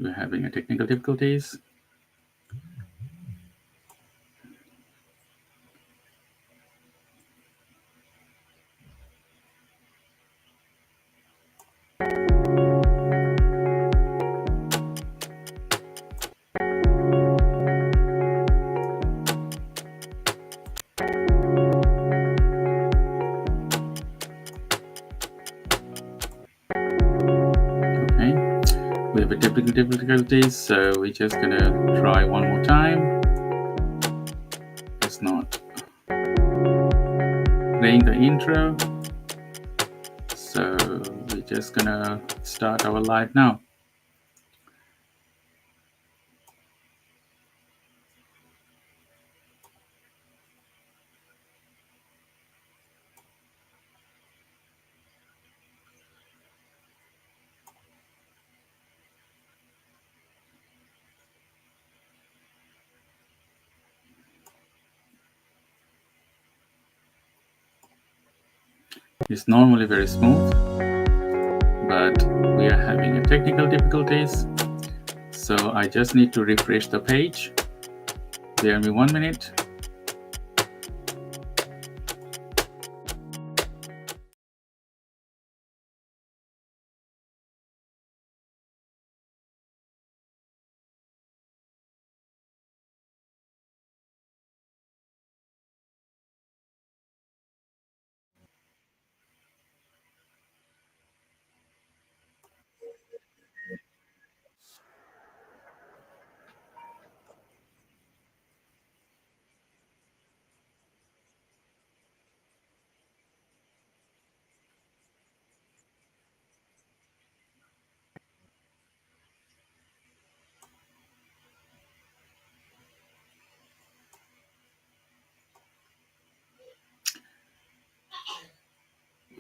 We're having a technical difficulties. We have a technical difficulties, so we're just gonna try one more time. It's not playing the intro, so we're just gonna start our live now. It's normally very smooth, but we are having a technical difficulties. So I just need to refresh the page. Bear me 1 minute.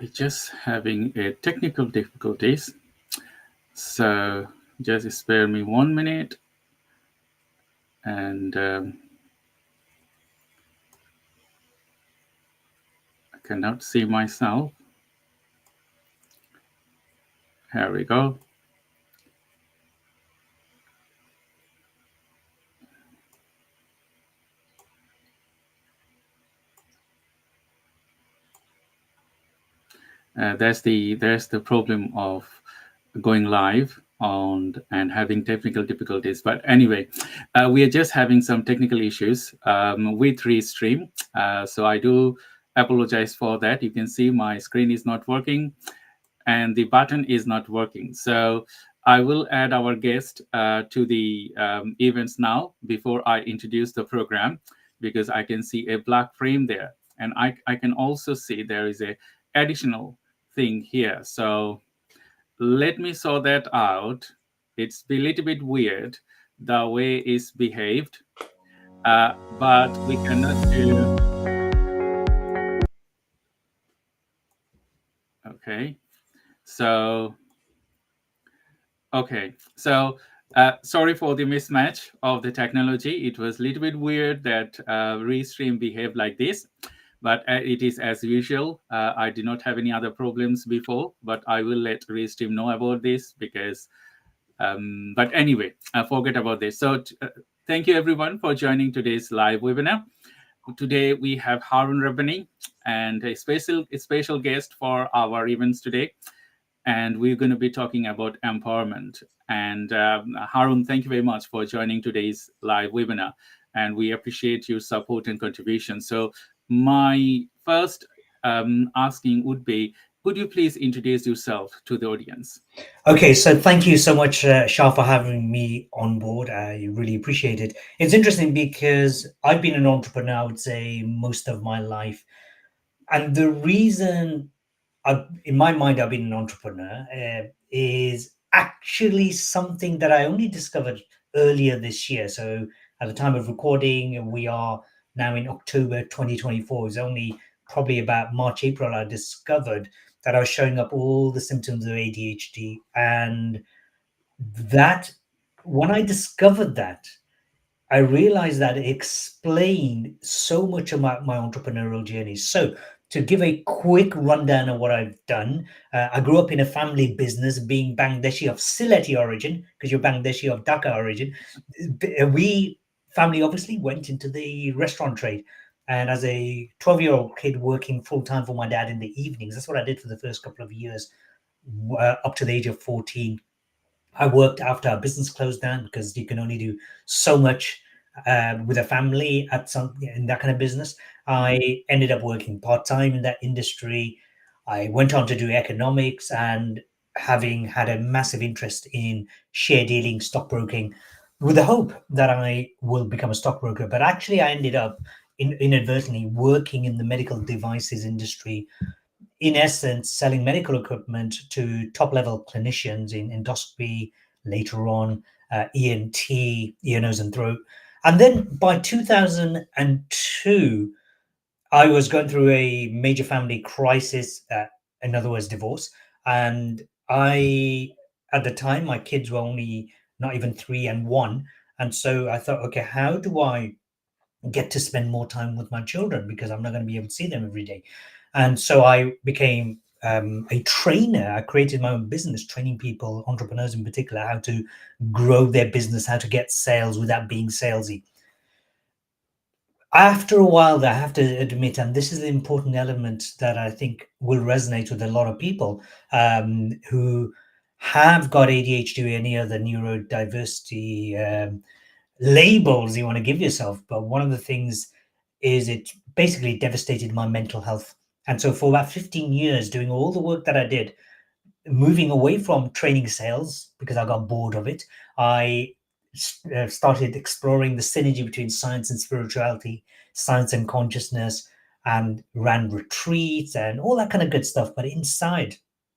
We're just having a technical difficulties. So just spare me 1 minute, and I cannot see myself. Here we go. There's the problem of going live and having technical difficulties. But anyway, we are just having some technical issues with Restream. So I do apologize for that. You can see my screen is not working and the button is not working. So I will add our guest to the events now before I introduce the program, because I can see a black frame there. And I can also see there is a additional thing here. So let me sort that out. It's a little bit weird the way it's behaved, but we cannot do. Okay, so sorry for the mismatch of the technology. It was a little bit weird that Restream behaved like this, but it is as usual. I did not have any other problems before, but I will let Restream know about this because. But anyway, forget about this. So thank you everyone for joining today's live webinar. Today we have Harun Rabbani and a special guest for our events today. And we're going to be talking about empowerment. And Harun, thank you very much for joining today's live webinar. And we appreciate your support and contribution. So my first asking would be, would you please introduce yourself to the audience? Okay, so thank you so much, Shah, for having me on board. I really appreciate it. It's interesting because I've been an entrepreneur, I would say, most of my life. And the reason, in my mind, I've been an entrepreneur is actually something that I only discovered earlier this year. So at the time of recording, we are now in October 2024. It's only probably about March, April, I discovered that I was showing up all the symptoms of ADHD. And that, when I discovered that, I realized that it explained so much about my entrepreneurial journey. So to give a quick rundown of what I've done, I grew up in a family business, being Bangladeshi of Sylheti origin, because you're Bangladeshi of Dhaka origin. We family obviously went into the restaurant trade. And as a 12-year-old kid working full time for my dad in the evenings, that's what I did for the first couple of years, up to the age of 14. I worked after our business closed down because you can only do so much with a family at some in that kind of business. I ended up working part time in that industry. I went on to do economics, and having had a massive interest in share dealing, stockbroking, with the hope that I will become a stockbroker. But actually, I ended up inadvertently working in the medical devices industry, in essence, selling medical equipment to top level clinicians in endoscopy, later on ENT, ear, nose, and throat. And then by 2002, I was going through a major family crisis, in other words, divorce. And at the time, my kids were only not even 3 and 1. And so I thought, okay, how do I get to spend more time with my children, because I'm not going to be able to see them every day? And so I became a trainer. I created my own business, training people, entrepreneurs in particular, how to grow their business, how to get sales without being salesy. After a while, I have to admit, and this is the important element that I think will resonate with a lot of people who have got ADHD or any other neurodiversity labels you want to give yourself. But one of the things is it basically devastated my mental health. And so for about 15 years, doing all the work that I did, moving away from training sales because I got bored of it, I started exploring the synergy between science and spirituality, science and consciousness, and ran retreats and all that kind of good stuff. But inside,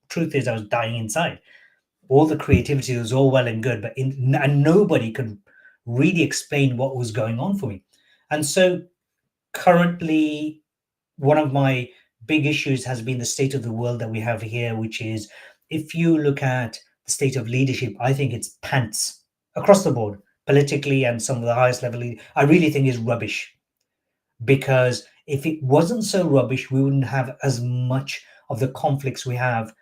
truth is, I was dying inside. All the creativity was all well and good, but and nobody could really explain what was going on for me. And so currently, one of my big issues has been the state of the world that we have here, which is, if you look at the state of leadership, I think it's pants across the board, politically, and some of the highest level. I really think is rubbish, because if it wasn't so rubbish, we wouldn't have as much of the conflicts we have,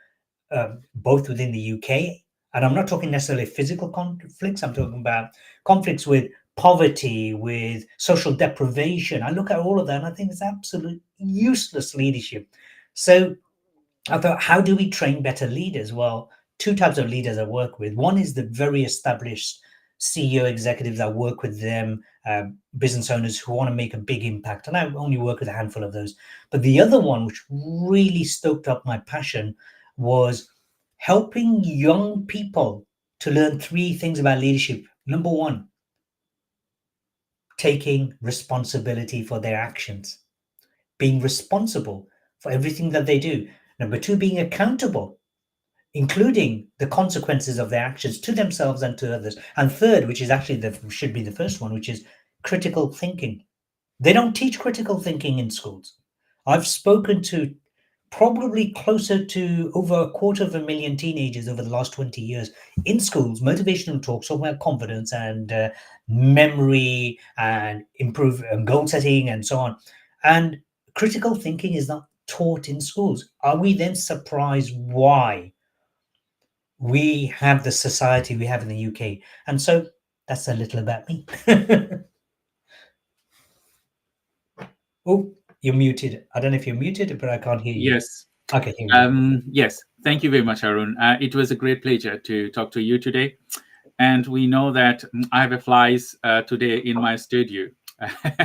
both within the UK. And I'm not talking necessarily physical conflicts. I'm talking about conflicts with poverty, with social deprivation. I look at all of that and I think it's absolute useless leadership. So I thought, how do we train better leaders? Well, two types of leaders I work with. One is the very established CEO executives. I work with them, business owners who want to make a big impact. And I only work with a handful of those. But the other one, which really stoked up my passion, was helping young people to learn three things about leadership. Number one, taking responsibility for their actions, being responsible for everything that they do. Number two, being accountable, including the consequences of their actions to themselves and to others. And third, which is actually should be the first one, which is critical thinking. They don't teach critical thinking in schools. I've spoken to probably closer to over 250,000 teenagers over the last 20 years in schools, motivational talks about confidence and memory and improve goal setting and so on. And critical thinking is not taught in schools. Are we then surprised why we have the society we have in the UK? And so that's a little about me. Oh, you're muted. I don't know if you're muted, but I can't hear you. Yes. Okay, here we go. Yes. Thank you very much, Harun. It was a great pleasure to talk to you today. And we know that I have a flies today in my studio.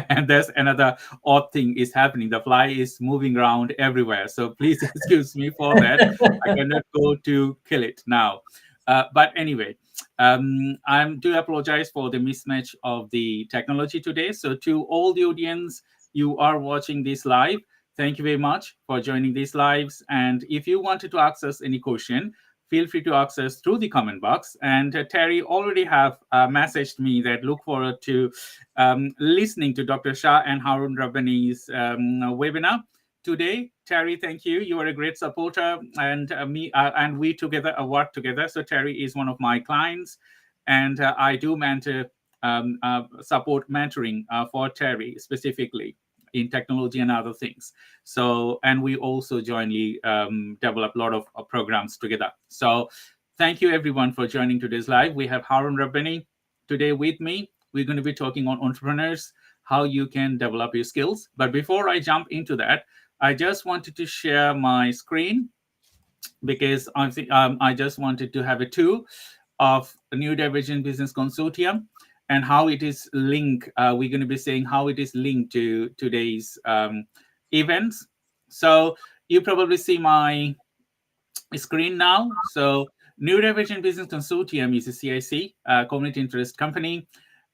And there's another odd thing is happening. The fly is moving around everywhere. So please excuse me for that. I cannot go to kill it now. But anyway, I do apologize for the mismatch of the technology today. So to all the audience, you are watching this live, thank you very much for joining these lives. And if you wanted to access any question, feel free to access through the comment box. And Terry already have messaged me that look forward to listening to Dr. Shah and Harun Rabbani's webinar today. Terry, thank you. You are a great supporter, and and we together work together. So Terry is one of my clients, and I do mentor support mentoring for Terry specifically in technology and other things. So, and we also jointly develop a lot of programs together. So thank you everyone for joining today's live. We have Harun Rabbani today with me. We're going to be talking on entrepreneurs, how you can develop your skills. But before I jump into that, I just wanted to share my screen because I just wanted to have a tour of Neurodiversity Business Consortium and how it is linked. We're going to be saying how it is linked to today's events. So you probably see my screen now. So Neurodiversity Business Consortium is a CIC, community interest company,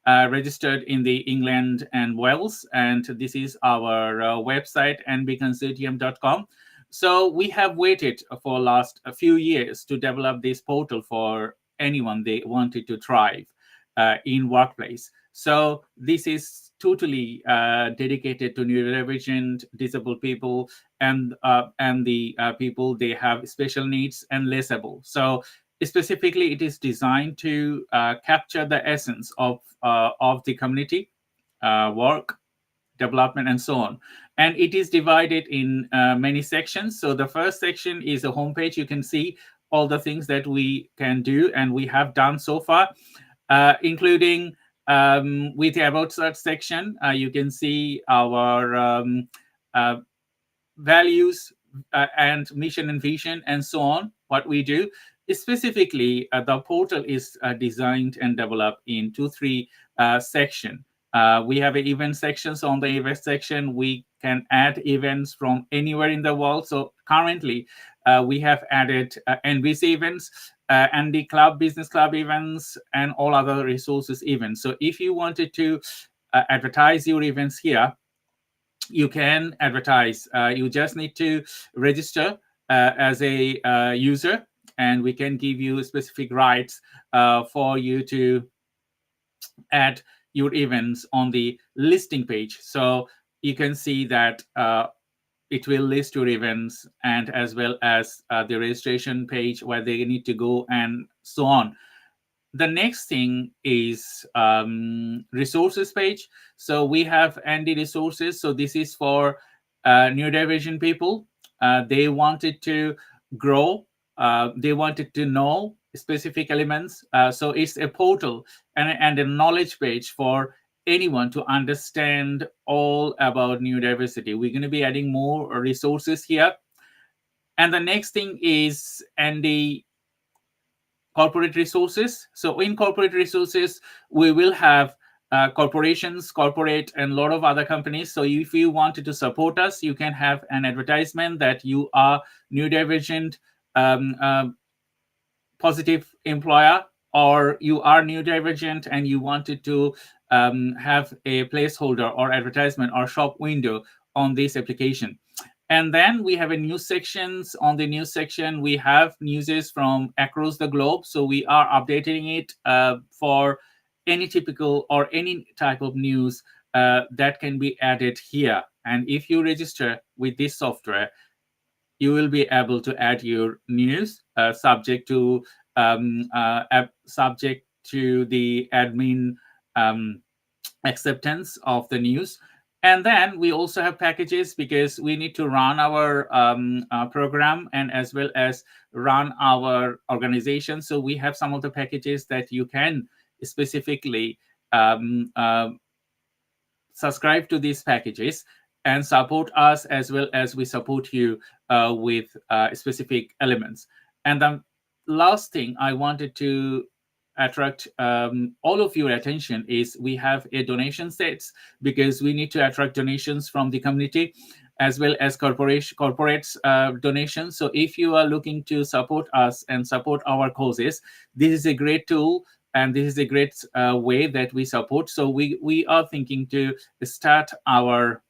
registered in the England and Wales. And this is our website, nbconsortium.com. So we have waited for last a few years to develop this portal for anyone they wanted to thrive in workplace. So this is totally dedicated to neurodivergent, disabled people, and the people they have special needs and less able. So specifically, it is designed to capture the essence of the community work, development, and so on. And it is divided in many sections. So the first section is a homepage. You can see all the things that we can do and we have done so far, including with the About Search section. You can see our values and mission and vision and so on, what we do. Specifically, the portal is designed and developed in 2-3 sections. We have event sections. On the event section, we can add events from anywhere in the world. So currently, we have added NBC events, and the club, business club events, and all other resources events. So if you wanted to advertise your events here, you can advertise. You just need to register as a user, and we can give you specific rights for you to add your events on the listing page. So you can see that it will list your events, and as well as the registration page where they need to go and so on. The next thing is resources page. So we have Andy resources. So this is for neurodivergent people. They wanted to grow. They wanted to know specific elements. So it's a portal and a knowledge page for anyone to understand all about neurodiversity. We're going to be adding more resources here. And the next thing is Andy corporate resources. So in corporate resources, we will have corporations, corporate, and a lot of other companies. So if you wanted to support us, you can have an advertisement that you are neurodivergent positive employer, or you are neurodivergent and you wanted to have a placeholder or advertisement or shop window on this application. And then we have a news sections. On the news section, we have newses from across the globe. So we are updating it for any typical or any type of news that can be added here. And if you register with this software, you will be able to add your news subject to the admin acceptance of the news. And then we also have packages because we need to run our program and as well as run our organization. So we have some of the packages that you can specifically subscribe to these packages and support us, as well as we support you with specific elements. And the last thing I wanted to attract all of your attention is we have a donation sets, because we need to attract donations from the community as well as corporates donations. So if you are looking to support us and support our causes, this is a great tool and this is a great way that we support. So we are thinking to start our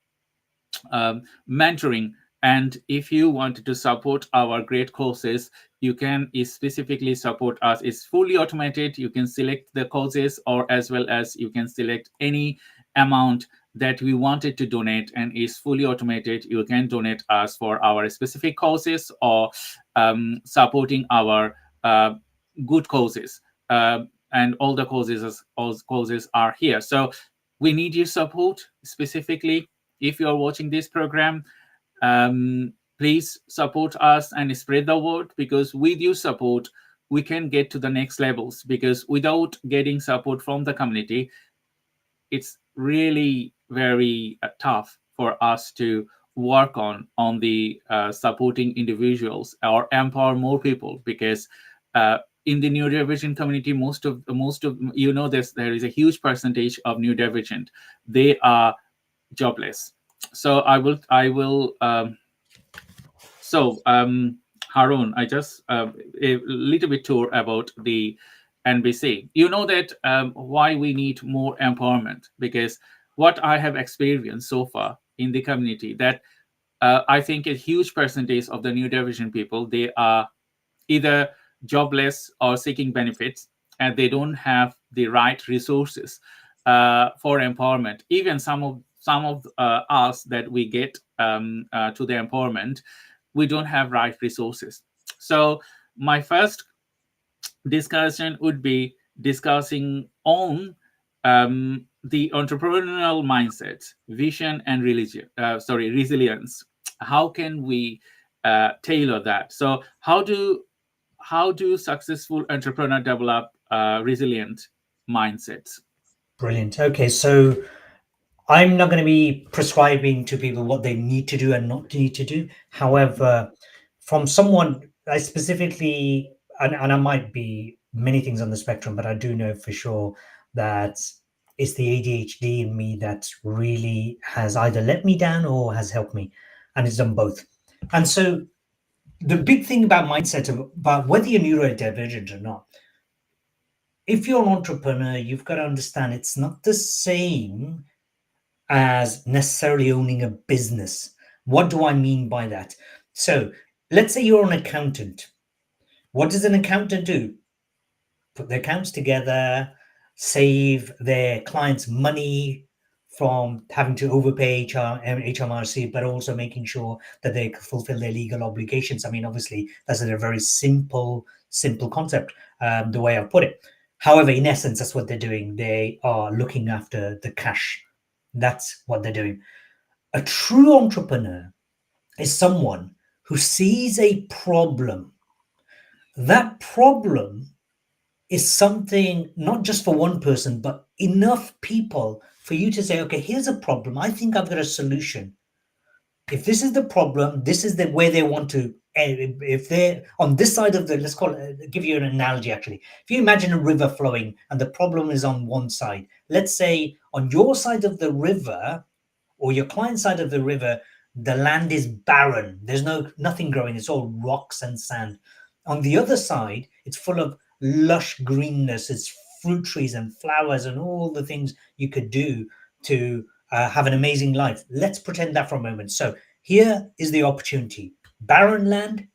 mentoring. And if you want to support our great courses, you can specifically support us. It's fully automated. You can select the courses, or as well as you can select any amount that we wanted to donate, and is fully automated. You can donate us for our specific courses or supporting our good courses. And all the courses are here. So we need your support specifically. if you're watching this program, please support us and spread the word, because with your support, we can get to the next levels. Because without getting support from the community, it's really very tough for us to work on the supporting individuals or empower more people. Because in the neurodivergent community, most of there is a huge percentage of neurodivergent. They are jobless. So Harun, I just a little bit tour about the NBC. You know that why we need more empowerment, because what I have experienced so far in the community, that I think a huge percentage of the neurodivergent people, they are either jobless or seeking benefits, and they don't have the right resources for empowerment. Even some of us that we get to the empowerment, we don't have right resources. So my first discussion would be discussing on the entrepreneurial mindset, vision, and resilience. How can we tailor that? So how do successful entrepreneurs develop resilient mindsets? Brilliant. Okay, so I'm not going to be prescribing to people what they need to do and not need to do. However, from someone I specifically, and I might be many things on the spectrum, but I do know for sure that it's the ADHD in me that really has either let me down or has helped me, and it's done both. And so the big thing about mindset, about whether you're neurodivergent or not, if you're an entrepreneur, you've got to understand it's not the same as necessarily owning a business. What do I mean by that? So let's say you're an accountant. What does an accountant do? Put their accounts together, save their clients money from having to overpay HMRC, but also making sure that they fulfill their legal obligations. I mean, obviously, that's a very simple concept, the way I put it. However, in essence, that's what they're doing. They are looking after the cash. That's what they're doing. A true entrepreneur is someone who sees a problem. That problem is something not just for one person, but enough people for you to say, okay, here's a problem. I think I've got a solution. If this is the problem, this is the way they want to. If they're on this side of the, let's call it, give you an analogy actually. If you imagine a river flowing and the problem is on one side, let's say on your side of the river or your client side of the river, the land is barren. There's nothing growing. It's all rocks and sand. On the other side, it's full of lush greenness. It's fruit trees and flowers and all the things you could do to have an amazing life. Let's pretend that for a moment. So here is the opportunity. Barren land,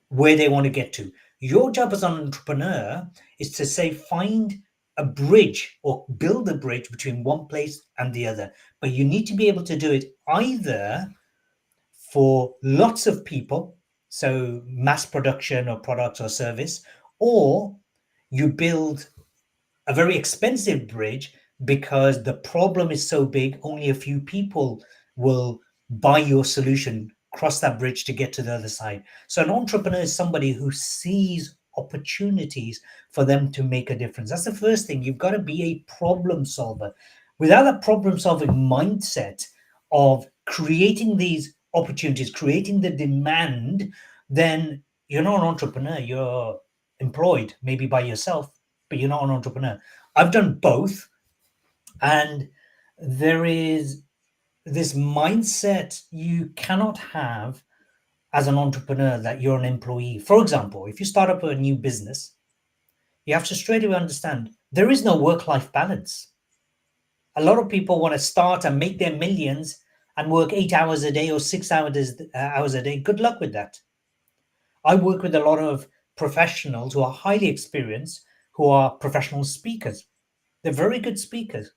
where they want to get to. Your job as an entrepreneur is to say, find a bridge or build a bridge between one place and the other. But you need to be able to do it either for lots of people, so mass production of products or service, or you build a very expensive bridge because the problem is so big, only a few people will buy your solution, cross that bridge to get to the other side. So an entrepreneur is somebody who sees opportunities for them to make a difference. That's the first thing. You've got to be a problem solver. Without a problem solving mindset of creating these opportunities, creating the demand, then you're not an entrepreneur. You're employed, maybe by yourself, but you're not an entrepreneur. I've done both. And there is this mindset you cannot have as an entrepreneur that you're an employee. For example, if you start up a new business, you have to straight away understand there is no work-life balance. A lot of people want to start and make their millions and work 8 hours a day or 6 hours a day. Good luck with that. I work with a lot of professionals who are highly experienced, who are professional speakers. They're very good speakers.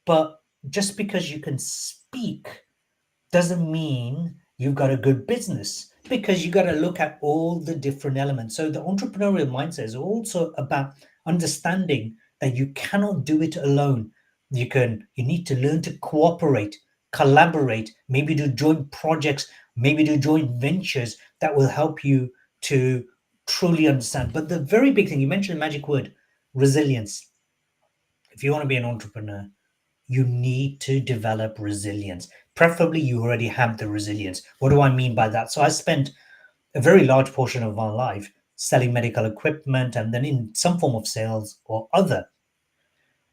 But just because you can speak doesn't mean you've got a good business, because you got to look at all the different elements. So the entrepreneurial mindset is also about understanding that you cannot do it alone. You need to learn to cooperate. collaborate, maybe do joint projects, maybe do joint ventures that will help you to truly understand. But the very big thing, you mentioned the magic word, resilience. If you want to be an entrepreneur, you need to develop resilience. Preferably, you already have the resilience. What do I mean by that? So I spent a very large portion of my life selling medical equipment and then in some form of sales or other.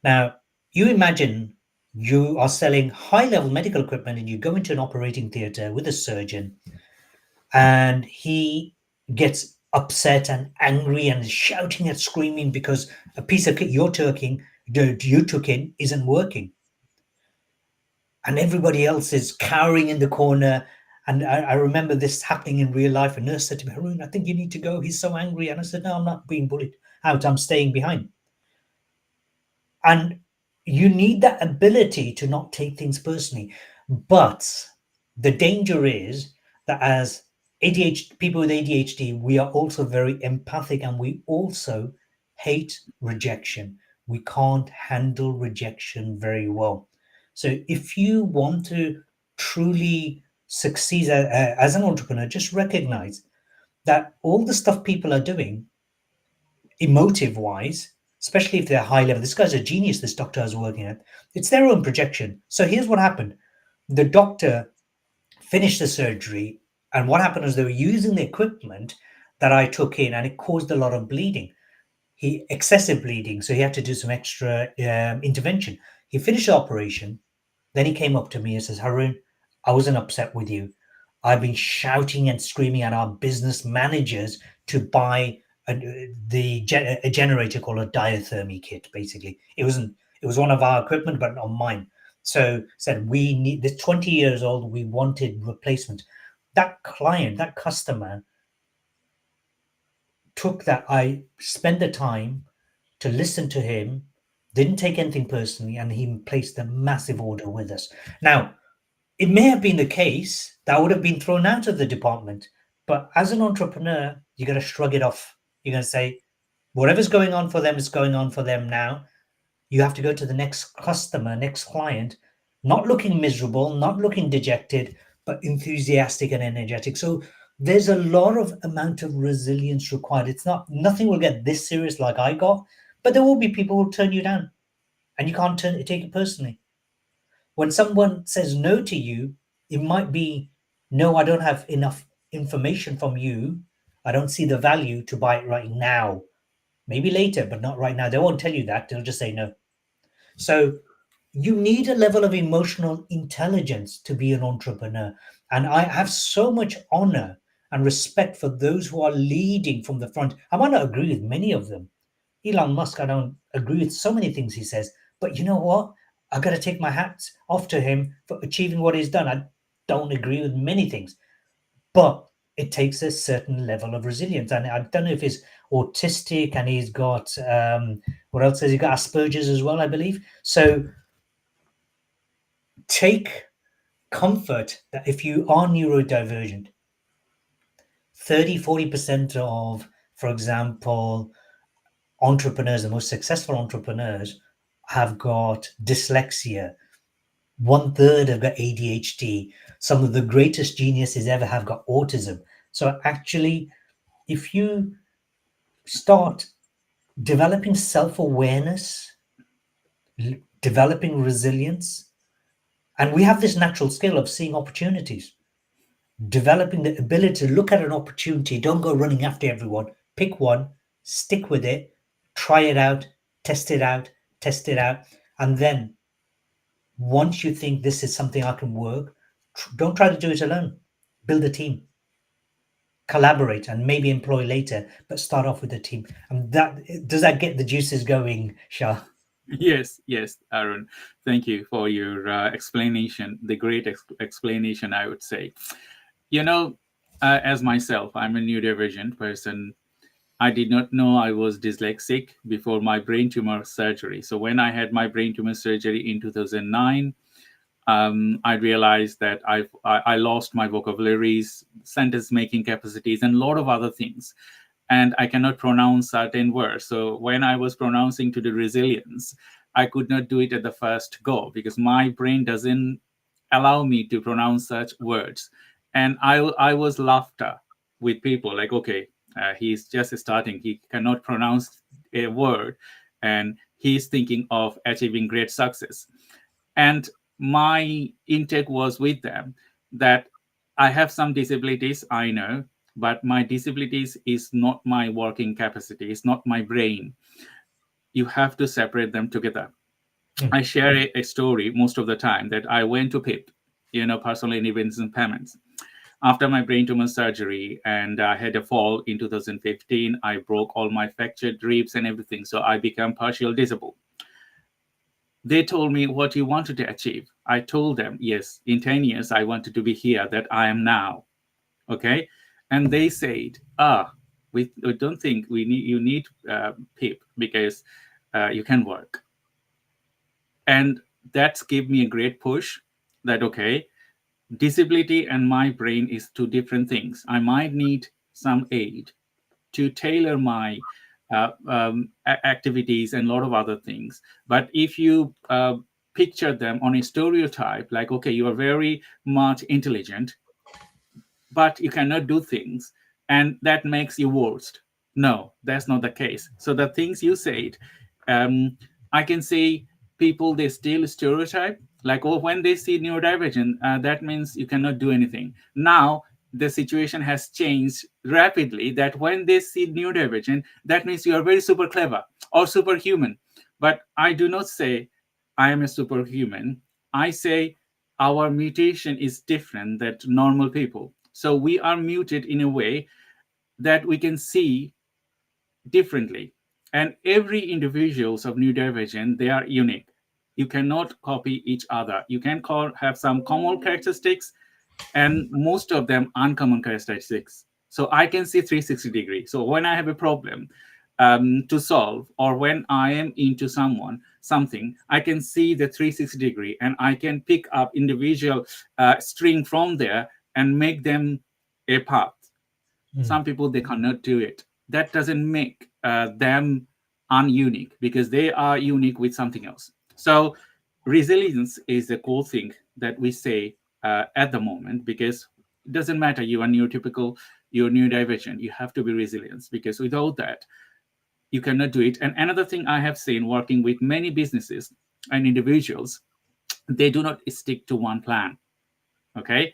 Now, you imagine you are selling high level medical equipment and you go into an operating theatre with a surgeon and he gets upset and angry and is shouting and screaming because a piece of kit you took in isn't working. And everybody else is cowering in the corner. And I remember this happening in real life. A nurse said to me, Harun, I think you need to go. He's so angry. And I said, no, I'm not being bullied out. I'm staying behind. And you need that ability to not take things personally. But the danger is that as ADHD, people with ADHD, we are also very empathic and we also hate rejection. We can't handle rejection very well. So if you want to truly succeed as an entrepreneur, just recognize that all the stuff people are doing, emotive wise, especially if they're high level, this guy's a genius, this doctor I was working at, it's their own projection. So here's what happened. The doctor finished the surgery, and what happened was they were using the equipment that I took in, and it caused a lot of bleeding. Excessive bleeding, so he had to do some extra intervention. He finished the operation, then he came up to me and says, Harun, I wasn't upset with you. I've been shouting and screaming at our business managers to buy a generator called a diathermy kit. Basically, it was one of our equipment, but not mine. So said we need this 20 years old. We wanted replacement. That client, that customer, took that. I spent the time to listen to him. Didn't take anything personally, and he placed a massive order with us. Now, it may have been the case that I would have been thrown out of the department, but as an entrepreneur, you got to shrug it off. You're going to say, whatever's going on for them is going on for them now. You have to go to the next customer, next client, not looking miserable, not looking dejected, but enthusiastic and energetic. So there's a lot of amount of resilience required. It's not, nothing will get this serious like I got, but there will be people who turn you down and you can't take it personally. When someone says no to you, it might be, no, I don't have enough information from you. I don't see the value to buy it right now. Maybe later, but not right now. They won't tell you that. They'll just say no. So you need a level of emotional intelligence to be an entrepreneur. And I have so much honor and respect for those who are leading from the front. I might not agree with many of them. Elon Musk, I don't agree with so many things he says. But you know what? I got to take my hat off to him for achieving what he's done. I don't agree with many things, but it takes a certain level of resilience. And I don't know if he's autistic and he's got, what else has he got? Asperger's as well, I believe. So take comfort that if you are neurodivergent, 30-40% of, for example, entrepreneurs, the most successful entrepreneurs, have got dyslexia. 1/3 have got ADHD. Some of the greatest geniuses ever have got autism. So actually, if you start developing self-awareness, developing resilience, and we have this natural skill of seeing opportunities, developing the ability to look at an opportunity, don't go running after everyone, pick one, stick with it, try it out, test it out, and then once you think this is something I can work, don't try to do it alone. Build a team, collaborate, and maybe employ later, but start off with a team. And that, does that get the juices going, Shah? Yes, Arun. Thank you for your explanation, the great explanation, I would say. As myself, I'm a neurodivergent person. I did not know I was dyslexic before my brain tumor surgery. So when I had my brain tumor surgery in 2009, I realized that I lost my vocabularies, sentence making capacities, and a lot of other things. And I cannot pronounce certain words. So when I was pronouncing to the resilience, I could not do it at the first go because my brain doesn't allow me to pronounce such words. And I was laughter with people like, okay, he's just starting, he cannot pronounce a word, and he's thinking of achieving great success. And my intake was with them that I have some disabilities, I know, but my disabilities is not my working capacity, it's not my brain. You have to separate them together. I share a story most of the time that I went to PIP, personal intervention payments, after my brain tumor surgery, and I had a fall in 2015. I broke all my fractured ribs and everything, so I became partial disabled. They told me, what you wanted to achieve. I told them, yes, in 10 years, I wanted to be here that I am now. Okay. And they said, we don't think you need PIP because you can work. And that's gave me a great push that, okay, disability and my brain is two different things. I might need some aid to tailor my activities and a lot of other things. But if you picture them on a stereotype, like, okay, you are very much intelligent, but you cannot do things, and that makes you worst. No, that's not the case. So the things you said, I can say people, they still stereotype like, oh, when they see neurodivergent, that means you cannot do anything. Now the situation has changed rapidly that when they see neurodivergent, that means you are very super clever or superhuman. But I do not say I am a superhuman. I say our mutation is different than normal people. So we are muted in a way that we can see differently. And every individuals of neurodivergent, they are unique. You cannot copy each other. You can have some common characteristics and most of them uncommon characteristics. So I can see 360 degrees. So when I have a problem to solve, or when I am into something, I can see the 360 degree and I can pick up individual string from there and make them a path. Some people, they cannot do it. That doesn't make them ununique because they are unique with something else. So resilience is the core thing that we say at the moment, because it doesn't matter you are neurotypical, you're neurodivergent, you have to be resilient, because without that, you cannot do it. And another thing I have seen working with many businesses and individuals, they do not stick to one plan. Okay.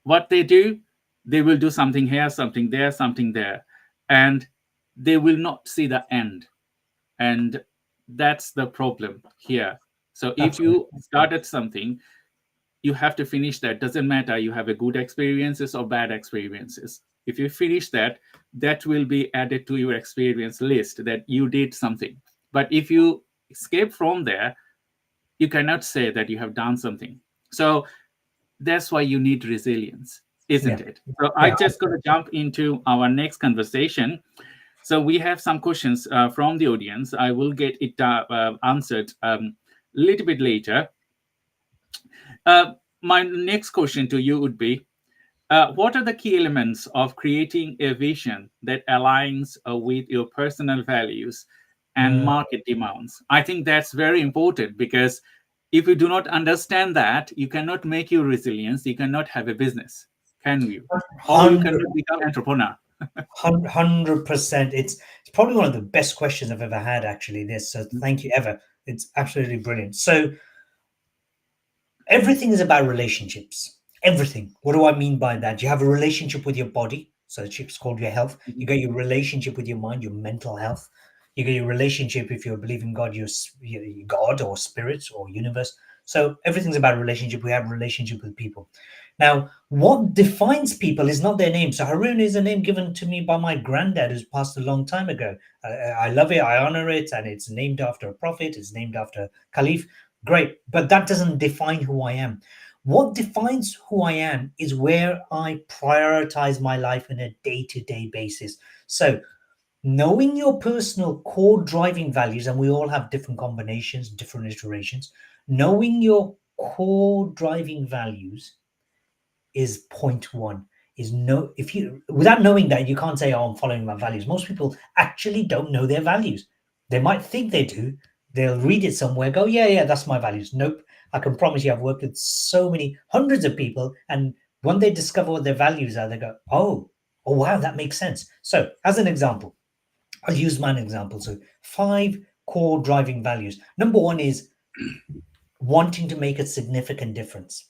What they do, they will do something here, something there, something there, and they will not see the end. And that's the problem here. So if you started something, you have to finish that. Doesn't matter you have a good experiences or bad experiences. If you finish that, that will be added to your experience list that you did something. But if you escape from there, you cannot say that you have done something. So that's why you need resilience, isn't it? So I just going to jump into our next conversation. So we have some questions from the audience. I will get it answered a little bit later. My next question to you would be, what are the key elements of creating a vision that aligns with your personal values and market demands? I think that's very important, because if you do not understand that, you cannot make your resilience, you cannot have a business, can you? Or you cannot become an entrepreneur. 100%. It's probably one of the best questions I've ever had, actually, this. So thank you, Eva. It's absolutely brilliant. So everything is about relationships. Everything. What do I mean by that? You have a relationship with your body. So it's called your health. You got your relationship with your mind, your mental health. You got your relationship, if you're believing God, your God or spirit or universe. So everything's about relationship. We have a relationship with people. Now, what defines people is not their name. So Harun is a name given to me by my granddad, who's passed a long time ago. I love it. I honor it. And it's named after a prophet. It's named after a caliph. Great. But that doesn't define who I am. What defines who I am is where I prioritize my life on a day-to-day basis. So knowing your personal core driving values, and we all have different combinations, different iterations, knowing your core driving values is point one. If you, without knowing that, you can't say, oh, I'm following my values. Most people actually don't know their values. They might think they do, They'll read it somewhere, go, yeah, that's my values. Nope. I can promise you, I've worked with so many hundreds of people, and when they discover what their values are, they go, oh wow, that makes sense. So, as an example, I'll use mine example. So, 5 core driving values. Number 1 is wanting to make a significant difference.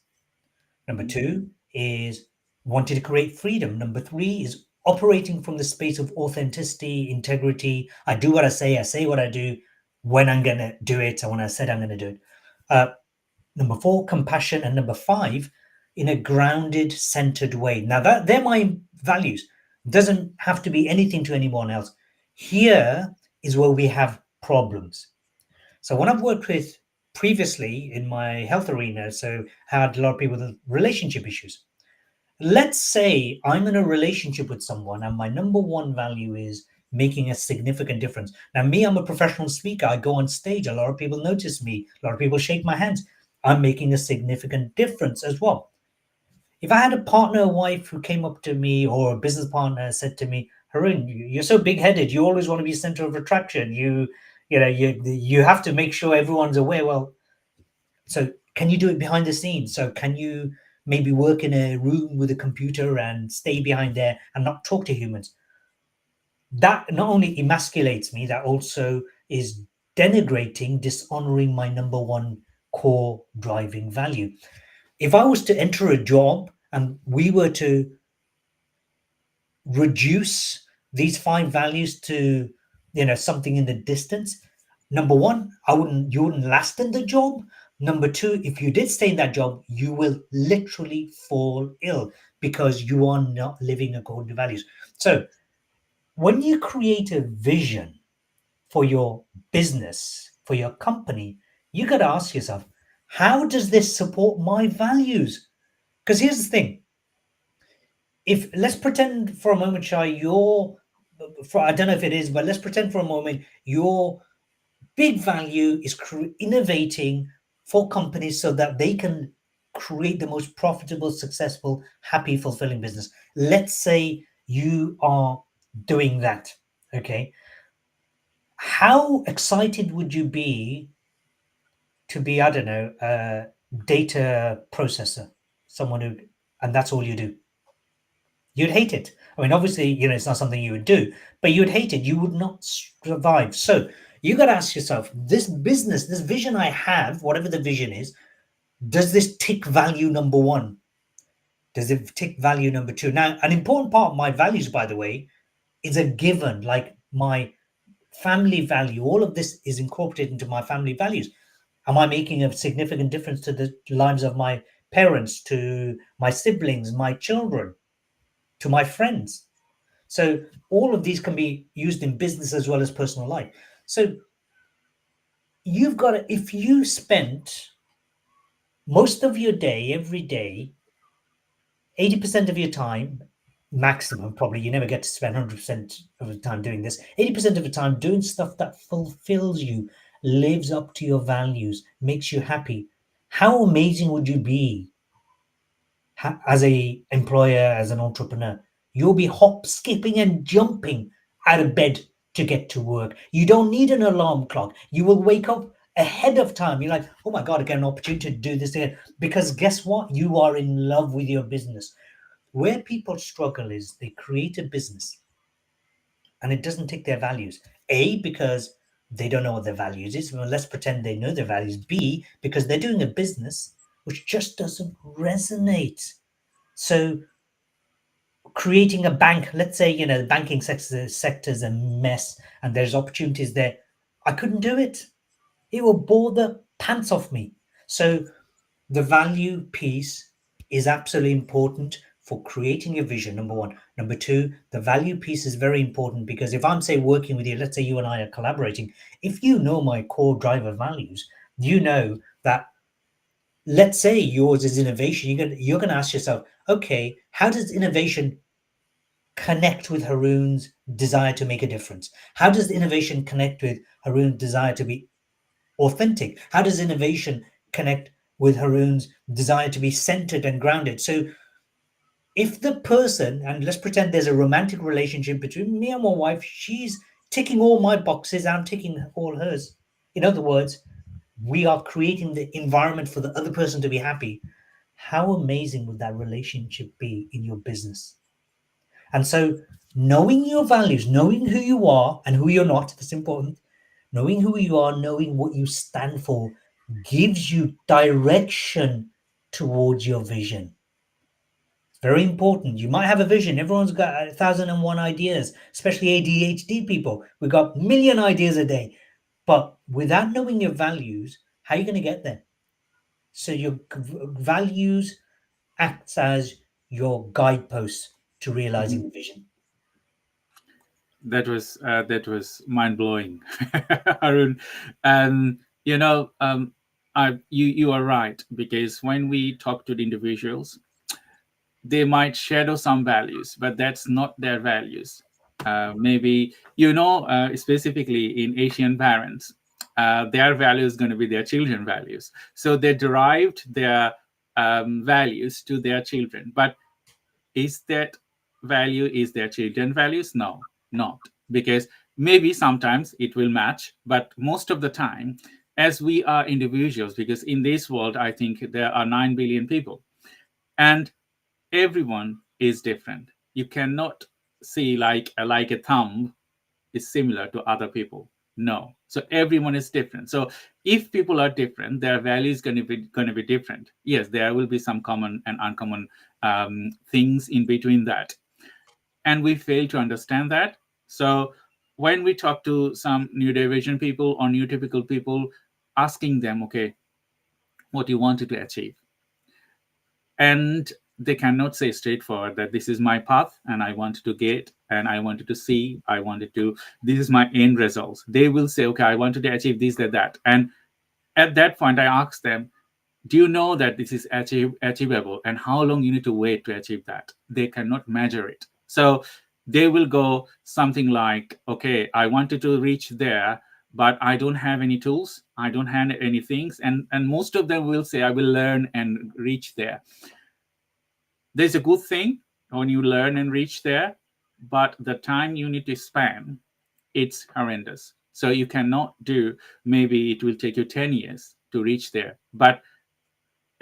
Number 2 is wanting to create freedom. Number 3 is operating from the space of authenticity, integrity. I do what I say what I do, when I'm going to do it, and when I said I'm going to do it. Number 4, compassion. And number 5, in a grounded, centered way. Now, they're my values. Doesn't have to be anything to anyone else. Here is where we have problems. So when I've worked with previously in my health arena, so had a lot of people with relationship issues. Let's say I'm in a relationship with someone and my number 1 value is making a significant difference. Now, me, I'm a professional speaker. I go on stage. A lot of people notice me. A lot of people shake my hands. I'm making a significant difference as well. If I had a partner, a wife who came up to me, or a business partner said to me, Harun, you're so big-headed. You always want to be center of attraction. You have to make sure everyone's aware. Well, so can you do it behind the scenes? So can you maybe work in a room with a computer and stay behind there and not talk to humans? That not only emasculates me, that also is denigrating, dishonoring my number 1 core driving value. If I was to enter a job and we were to reduce these 5 values to something in the distance, number 1, you wouldn't last in the job. Number 2, if you did stay in that job, you will literally fall ill because you are not living according to values. So when you create a vision for your business, for your company, you got to ask yourself, how does this support my values? Because here's the thing. If let's pretend for a moment, Shai, I don't know if it is, but let's pretend for a moment your big value is innovating for companies so that they can create the most profitable, successful, happy, fulfilling business. Let's say you are doing that. Okay. How excited would you be to be, I don't know, a data processor, and that's all you do? You'd hate it. I mean, obviously, it's not something you would do, but you'd hate it. You would not survive. So you got to ask yourself, this business, this vision I have, whatever the vision is, does this tick value number 1? Does it tick value number 2? Now, an important part of my values, by the way, is a given, like my family value. All of this is incorporated into my family values. Am I making a significant difference to the lives of my parents, to my siblings, my children, to my friends? So all of these can be used in business as well as personal life. So you've got to, if you spent most of your day, every day, 80% of your time, maximum, probably, you never get to spend 100% of the time doing this, 80% of the time doing stuff that fulfills you, lives up to your values, makes you happy, how amazing would you be as a employer, as an entrepreneur? You'll be hop, skipping and jumping out of bed to get to work. You don't need an alarm clock. You will wake up ahead of time. You're like, oh my God, I get an opportunity to do this again. Because guess what? You are in love with your business. Where people struggle is they create a business and it doesn't tick their values. A, because they don't know what their values is. Well, let's pretend they know their values. B, because they're doing a business which just doesn't resonate. So creating a bank, let's say, the banking sector is a mess and there's opportunities there. I couldn't do it. It will bore the pants off me. So the value piece is absolutely important for creating a vision, number 1. Number 2, the value piece is very important because if I'm, say, working with you, let's say you and I are collaborating, if you know my core driver values, you know that, let's say yours is innovation, you're going to ask yourself, okay, how does innovation connect with Harun's desire to make a difference? How does innovation connect with Harun's desire to be authentic? How does innovation connect with Harun's desire to be centered and grounded? So if the person, and let's pretend there's a romantic relationship between me and my wife, she's ticking all my boxes, I'm ticking all hers. In other words, we are creating the environment for the other person to be happy. How amazing would that relationship be in your business? And so, knowing your values, knowing who you are and who you're not, that's important. Knowing who you are, knowing what you stand for, gives you direction towards your vision. It's very important. You might have a vision. Everyone's got 1,001 ideas, especially ADHD people. We've got a million ideas a day. But without knowing your values, how are you going to get there? So your values acts as your guideposts to realizing the vision. That was mind blowing, Harun. And you know, you are right, because when we talk to the individuals, they might shadow some values, but that's not their values. Maybe specifically in Asian parents, their value is going to be their children values, so they derived their values to their children. But is that value is their children values? No, not, because maybe sometimes it will match, but most of the time, as we are individuals, because in this world I think there are 9 billion people, and everyone is different. You cannot see like a thumb is similar to other people. No. So everyone is different. So if people are different, their value is going to be different. Yes, there will be some common and uncommon things in between that, and we fail to understand that. So when we talk to some neurodivergent people or neurotypical people, asking them, okay, what you wanted to achieve, and they cannot say straightforward that this is my path and I wanted to get and I wanted to see, I wanted to, this is my end results. They will say, okay, I wanted to achieve this, that. And at that point, I ask them, do you know that this is achievable and how long you need to wait to achieve that? They cannot measure it. So they will go something like, okay, I wanted to reach there, but I don't have any tools, I don't have any things. And most of them will say, I will learn and reach there. There's a good thing when you learn and reach there, but the time you need to spend, it's horrendous. So you cannot do, maybe it will take you 10 years to reach there. But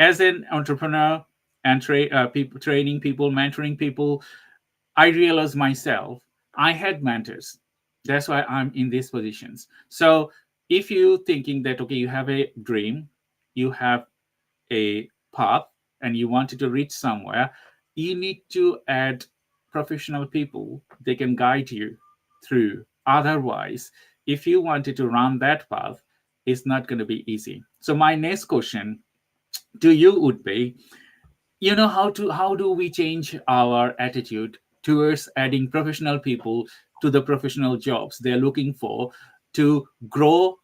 as an entrepreneur and training people, mentoring people, I realized myself, I had mentors. That's why I'm in these positions. So if you thinking that, okay, you have a dream, you have a path, and you wanted to reach somewhere, you need to add professional people. They can guide you through. Otherwise, if you wanted to run that path, it's not going to be easy. So my next question to you would be, how do we change our attitude towards adding professional people to the professional jobs they're looking for to grow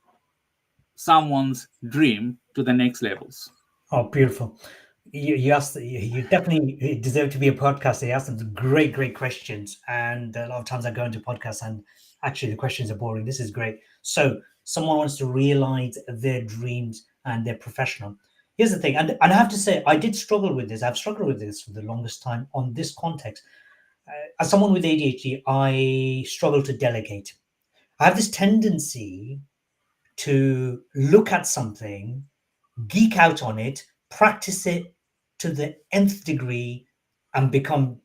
someone's dream to the next levels? Oh, beautiful. You asked, you definitely deserve to be a podcaster. You asked some great, great questions. And a lot of times I go into podcasts and actually the questions are boring. This is great. So someone wants to realize their dreams and they're professional. Here's the thing. And I have to say, I did struggle with this. I've struggled with this for the longest time on this context. As someone with ADHD, I struggle to delegate. I have this tendency to look at something, geek out on it, practice it to the nth degree, and become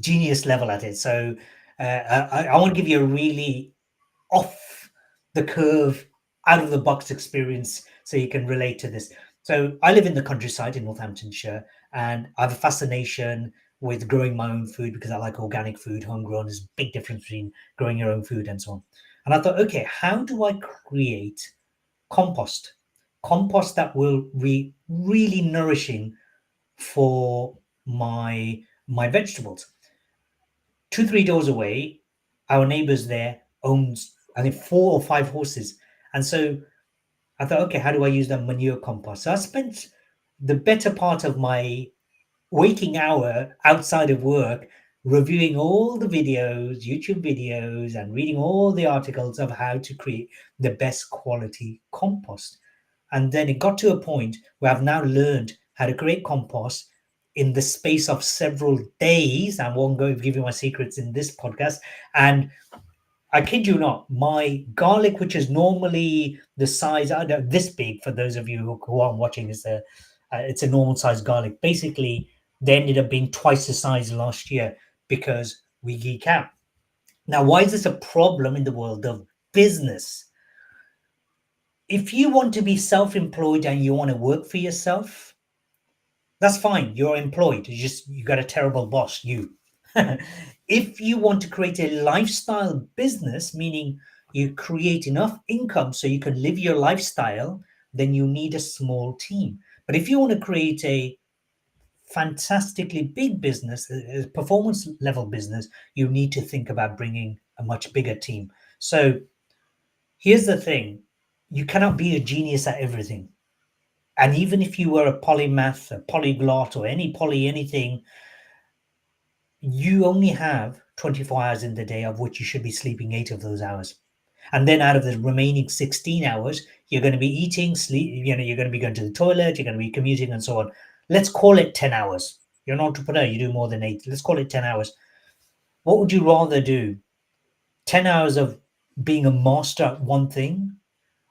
genius level at it. So I want to give you a really off the curve, out of the box experience so you can relate to this. So I live in the countryside in Northamptonshire, and I have a fascination with growing my own food because I like organic food, homegrown. There's a big difference between growing your own food and so on. And I thought, okay, how do I create compost? Compost that will be really nourishing for my vegetables. 2-3 doors away, our neighbors there owns, I think, 4 or 5 horses. And so I thought, okay, how do I use that manure compost? So I spent the better part of my waking hour outside of work reviewing all the videos, YouTube videos, and reading all the articles of how to create the best quality compost. And then it got to a point where I've now learned how to create compost in the space of several days. I won't go give you my secrets in this podcast. And I kid you not, my garlic, which is normally the size, I don't, this big, for those of you who aren't watching, is it's a normal size garlic. Basically, they ended up being twice the size last year because we geek out. Now, why is this a problem in the world of business? If you want to be self-employed and you want to work for yourself, that's fine. You're employed. You got a terrible boss, you. If you want to create a lifestyle business, meaning you create enough income so you can live your lifestyle, then you need a small team. But if you want to create a fantastically big business, a performance level business, you need to think about bringing a much bigger team. So here's the thing: you cannot be a genius at everything. And even if you were a polymath, a polyglot, or any poly anything, you only have 24 hours in the day, of which you should be sleeping 8 of those hours. And then out of the remaining 16 hours, you're going to be eating, sleep, you're going to be going to the toilet, you're going to be commuting and so on. Let's call it 10 hours. You're an entrepreneur, you do more than 8. Let's call it 10 hours. What would you rather do? 10 hours of being a master at one thing,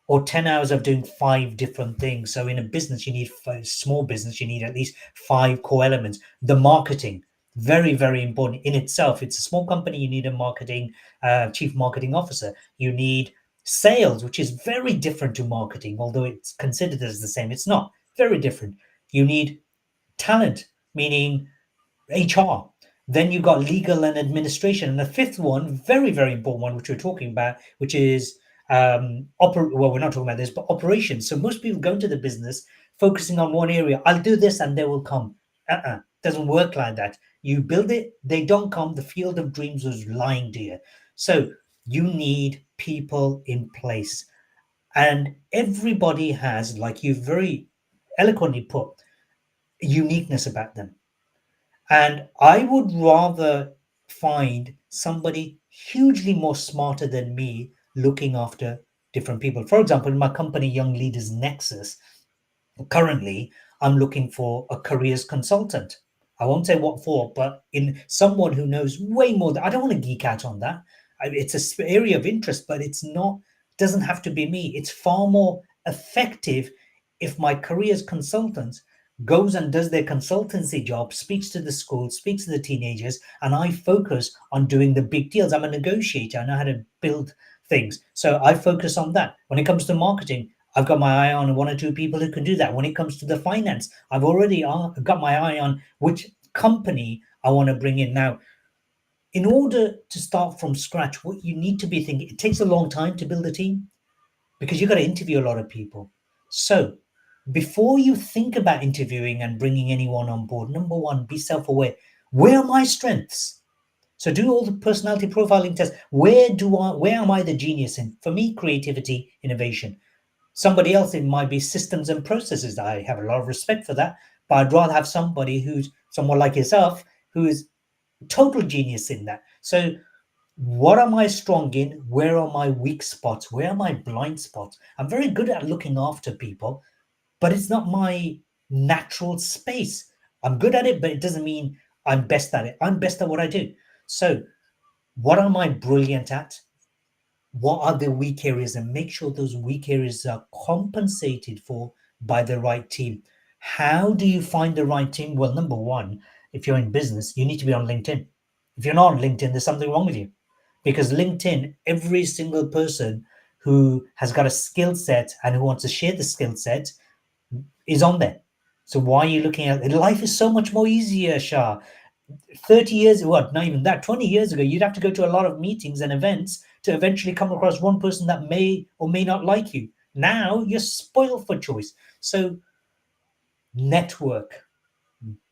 or 10 hours of doing 5 different things? So in a business, you need small business, you need at least 5 core elements. The marketing, very, very important in itself. It's a small company, you need a marketing chief marketing officer. You need sales, which is very different to marketing, although it's considered as the same. It's not, very different. You need talent, meaning HR. Then you've got legal and administration. And the fifth one, very, very important one, which we're talking about, which is well, we're not talking about this, but operations. So most people go into the business focusing on one area. I'll do this and they will come. Doesn't work like that. You build it, they don't come. The field of dreams was lying to you. So you need people in place. And everybody has, like you very eloquently put, uniqueness about them. And I would rather find somebody hugely more smarter than me looking after different people. For example, in my company, Young Leaders Nexus, currently I'm looking for a careers consultant. I won't say what for, but in someone who knows way more. I don't want to geek out on that. It's an area of interest, but it's not, doesn't have to be me. It's far more effective if my careers consultant goes and does their consultancy job, speaks to the school, speaks to the teenagers, and I focus on doing the big deals. I'm a negotiator. I know how to build things. So I focus on that. When it comes to marketing, I've got my eye on 1 or 2 people who can do that. When it comes to the finance, I've already got my eye on which company I want to bring in. Now, in order to start from scratch, what you need to be thinking, it takes a long time to build a team because you've got to interview a lot of people. So before you think about interviewing and bringing anyone on board, number one, be self-aware. Where are my strengths? So do all the personality profiling tests. Where am I the genius in? For me, creativity, innovation. Somebody else, it might be systems and processes. I have a lot of respect for that, but I'd rather have somebody who's someone like yourself, who is total genius in that. So what am I strong in? Where are my weak spots? Where are my blind spots? I'm very good at looking after people, but it's not my natural space. I'm good at it, but it doesn't mean I'm best at it. I'm best at what I do. So what am I brilliant at? What are the weak areas? And make sure those weak areas are compensated for by the right team. How do you find the right team? Well, number one, if you're in business, you need to be on LinkedIn. If you're not on LinkedIn, there's something wrong with you. Because LinkedIn, every single person who has got a skill set and who wants to share the skill set is on there. So why are you looking at it? Life is so much more easier, Shah. 30 years, what, not even that, 20 years ago, you'd have to go to a lot of meetings and events to eventually come across one person that may or may not like you. Now you're spoiled for choice. So network,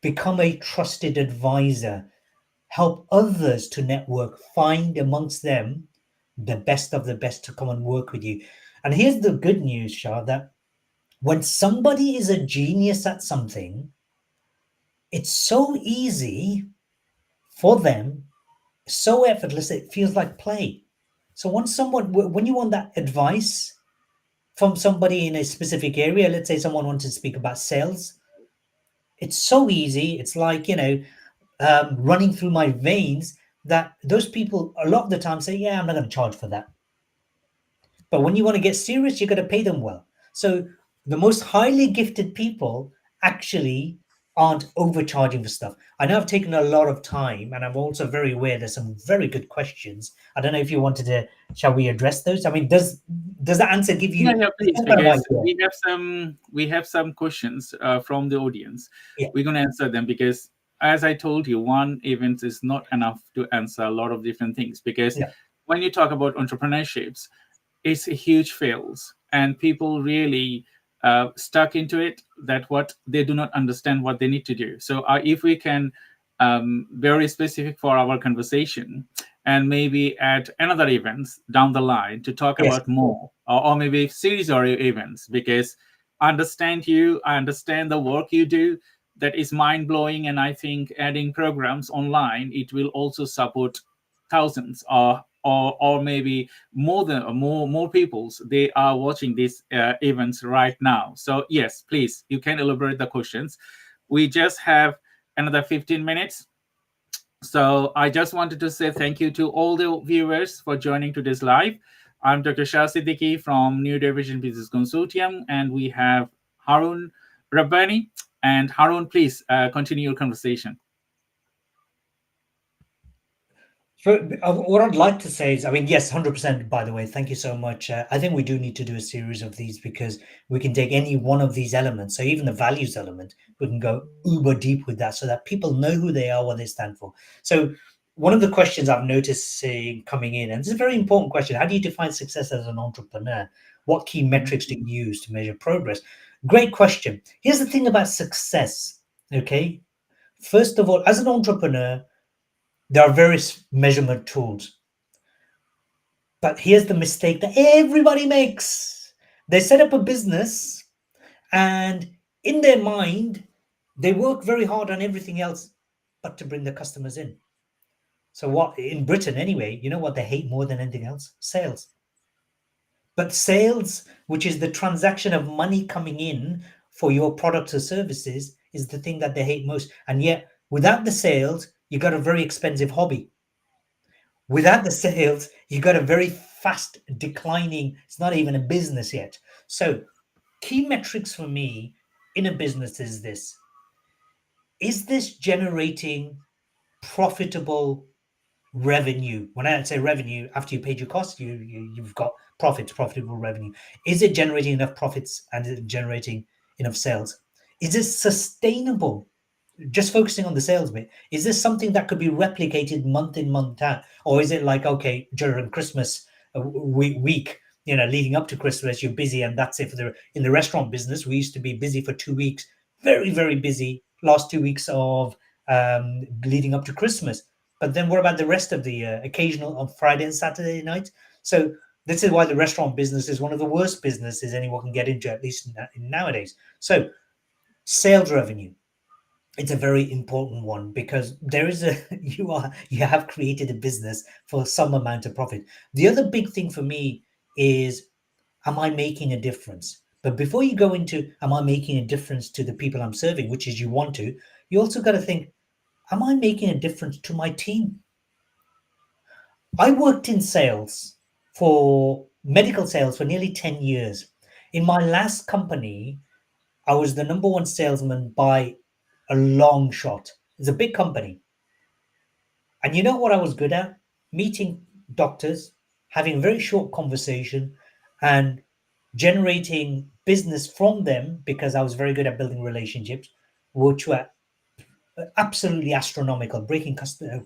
become a trusted advisor, help others to network, find amongst them the best of the best to come and work with you. And here's the good news, Shah, that when somebody is a genius at something, it's so easy for them, so effortless, it feels like play. So when you want that advice from somebody in a specific area, let's say someone wants to speak about sales, it's so easy. It's like, running through my veins. that those people a lot of the time say, yeah, I'm not going to charge for that. But when you want to get serious, you got to pay them well. So the most highly gifted people actually aren't overcharging for stuff. I know I've taken a lot of time, and I'm also very aware there's some very good questions. I don't know if you wanted to, shall we address those? I mean, does that answer give Yeah, you yeah, please, some kind of because idea? we have some questions from the audience. Yeah, We're going to answer them because, as I told you, one event is not enough to answer a lot of different things. Because yeah, when you talk about entrepreneurships, it's a huge fails, and people really stuck into it, that what they do not understand what they need to do. So if we can very specific for our conversation, and maybe at another events down the line to talk yes. about more, or maybe series or events, because I understand the work you do, that is mind blowing. And I think adding programs online, it will also support thousands, or maybe more peoples, they are watching these events right now. So yes, please, you can elaborate the questions. We just have another 15 minutes. So I just wanted to say thank you to all the viewers for joining today's live. I'm Dr. Shah Siddiqui from Neurodiversity Business Consortium, and we have Harun Rabbani. And Harun, please continue your conversation. So, what I'd like to say is, I mean, yes, 100%, by the way, thank you so much. I think we do need to do a series of these because we can take any one of these elements. So, even the values element, we can go uber deep with that so that people know who they are, what they stand for. So, one of the questions I've noticed coming in, and it's a very important question: how do you define success as an entrepreneur? What key metrics do you use to measure progress? Great question. Here's the thing about success, okay? First of all, as an entrepreneur, there are various measurement tools. But here's the mistake that everybody makes. They set up a business and in their mind, they work very hard on everything else but to bring the customers in. So, what in Britain, anyway, you know what they hate more than anything else? Sales. But sales, which is the transaction of money coming in for your products or services, is the thing that they hate most. And yet, without the sales, you got a very expensive hobby. Without the sales, you got a very fast declining, it's not even a business yet. So, key metrics for me in a business is this generating profitable revenue? When I say revenue, after you paid your costs, you've got profits, profitable revenue. Is it generating enough profits and is it generating enough sales? Is it sustainable? Just focusing on the sales bit, is this something that could be replicated month in, month out? Or is it like, okay, during Christmas week, leading up to Christmas, you're busy and that's it for in the restaurant business, we used to be busy for 2 weeks, very, very busy last 2 weeks of leading up to Christmas. But then what about the rest of the year, occasional on Friday and Saturday night? So this is why the restaurant business is one of the worst businesses anyone can get into, at least nowadays. So sales revenue, it's a very important one because there is a you have created a business for some amount of profit. The other big thing for me is, am I making a difference? But before you go into, am I making a difference to the people I'm serving, which is you want to, you also got to think, am I making a difference to my team? I worked in sales, for medical sales, for nearly 10 years. In my last company, I was the number one salesman by a long shot. It's a big company. And you know what I was good at? Meeting doctors, having very short conversation, and generating business from them because I was very good at building relationships, which were absolutely astronomical, breaking